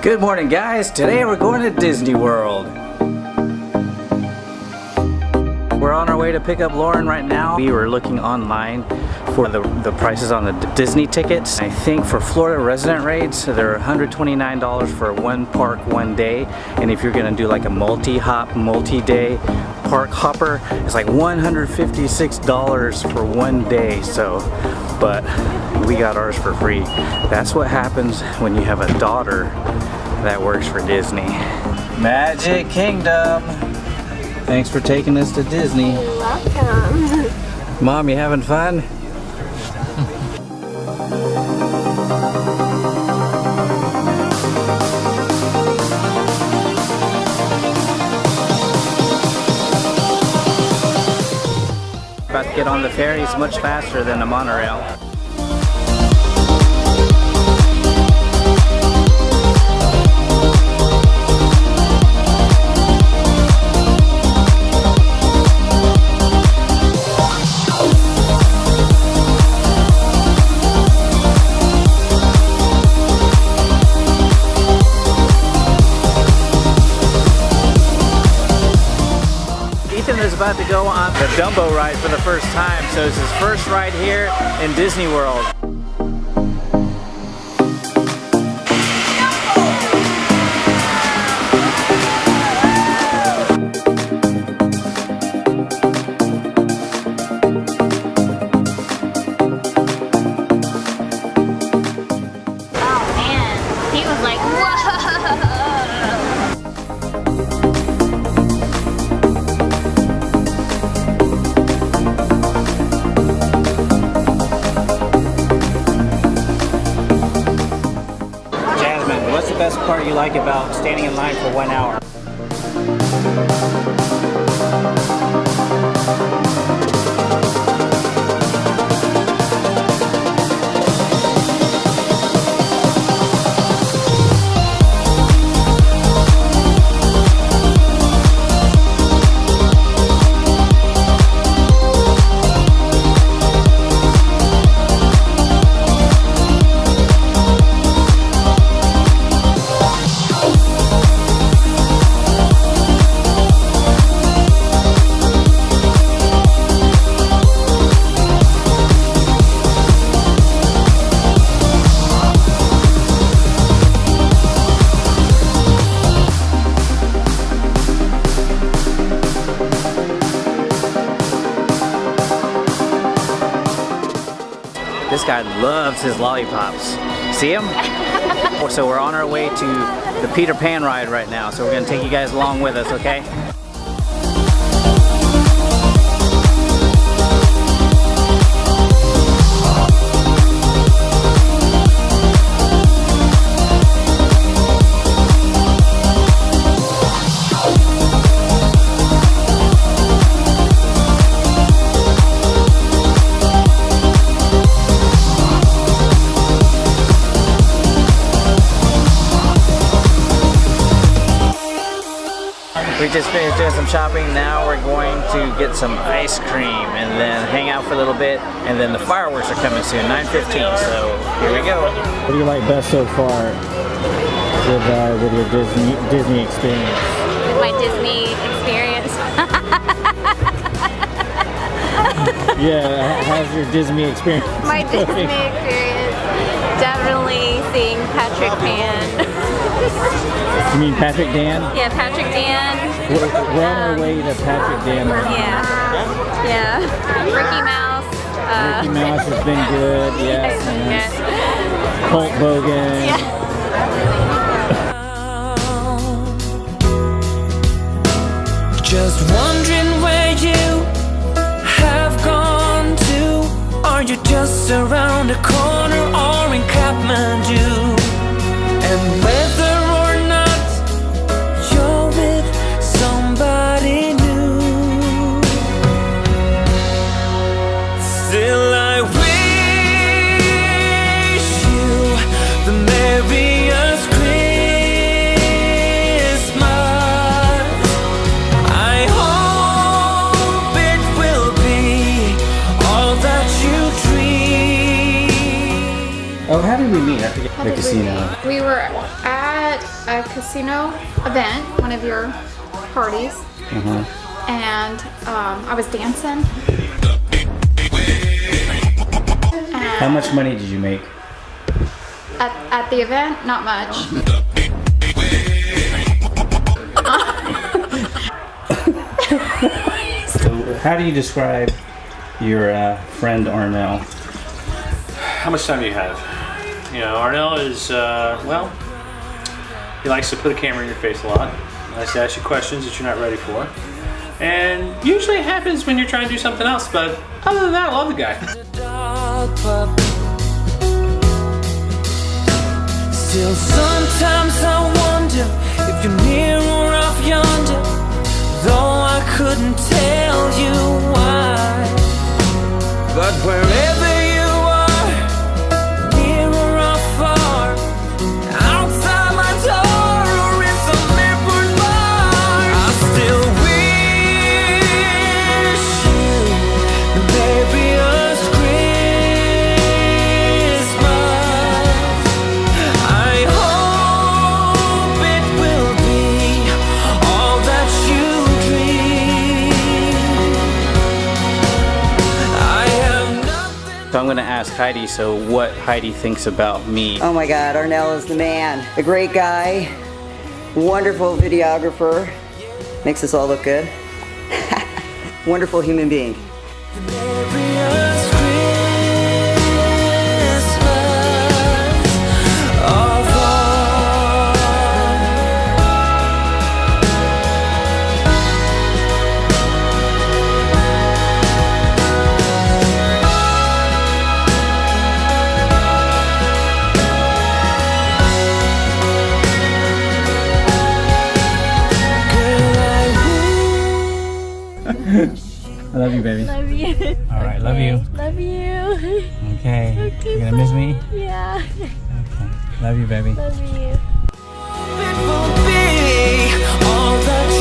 Good morning, guys. Today we're going to Disney World. We're on our way to pick up Lauren right now. We were looking online for the prices on the Disney tickets. I think for Florida resident rates, they're $129 for one park, one day. And if you're gonna do like a multi-hop, multi-day park hopper, it's like $156 for one day. So, but we got ours for free. That's what happens when you have a daughter that works for Disney. Magic Kingdom. Thanks for taking us to Disney. You're welcome. Mom, you having fun? About to get on the ferries much faster than the monorail. Ethan is about to go on the Dumbo ride for the first time, so it's his first ride here in Disney World. Oh man, he was like, whoa! What's the best part you like about standing in line for 1 hour? This guy loves his lollipops. See him? So we're on our way to the Peter Pan ride right now. So we're gonna take you guys along with us, okay? We just finished doing some shopping. Now we're going to get some ice cream and then hang out for a little bit. And then the fireworks are coming soon, 9:15. So here we go. What do you like best so far with your Disney experience? With my Disney experience. Yeah, how's your Disney experience? My Disney experience. Definitely seeing Patrick Pan. You mean Patrick Dan? Yeah, Patrick Dan. We're on our way to Patrick Dan. Yeah. Ricky Mouse. Ricky Mouse has been good, yes. Colt Bogan. Yeah. Just wondering where you have gone to. Are you just around the corner or in Kathmandu? And whether or not you're with somebody new, still I wish you the merriest Christmas. I hope it will be all that you dream. we meet? I forget. How The did we casino. meet? We were at a casino event, one of your parties, and I was dancing. How much money did you make? At the event, not much. So how do you describe your friend Arnell? How much time do you have? You know, Arnell is, well, he likes to put a camera in your face a lot. He likes to ask you questions that you're not ready for. And usually it happens when you're trying to do something else, but other than that, I love the guy. Still sometimes I wonder if you're near or off yonder, though I couldn't tell you why. But wherever you are, near or off far, outside my door or in some airport bar, I still wish you the merriest Christmas. I hope it will be all that you dream. I have nothing. So I'm gonna ask Heidi, so what Heidi thinks about me. Oh my God, Arnell is the man. A great guy, wonderful videographer, makes us all look good. Wonderful human being. Merriest Christmas of all. I love you, baby. Love you. All right, love you. Love you. Okay. You gonna miss me? Yeah. Okay. Love you, baby. Love you. It will be all that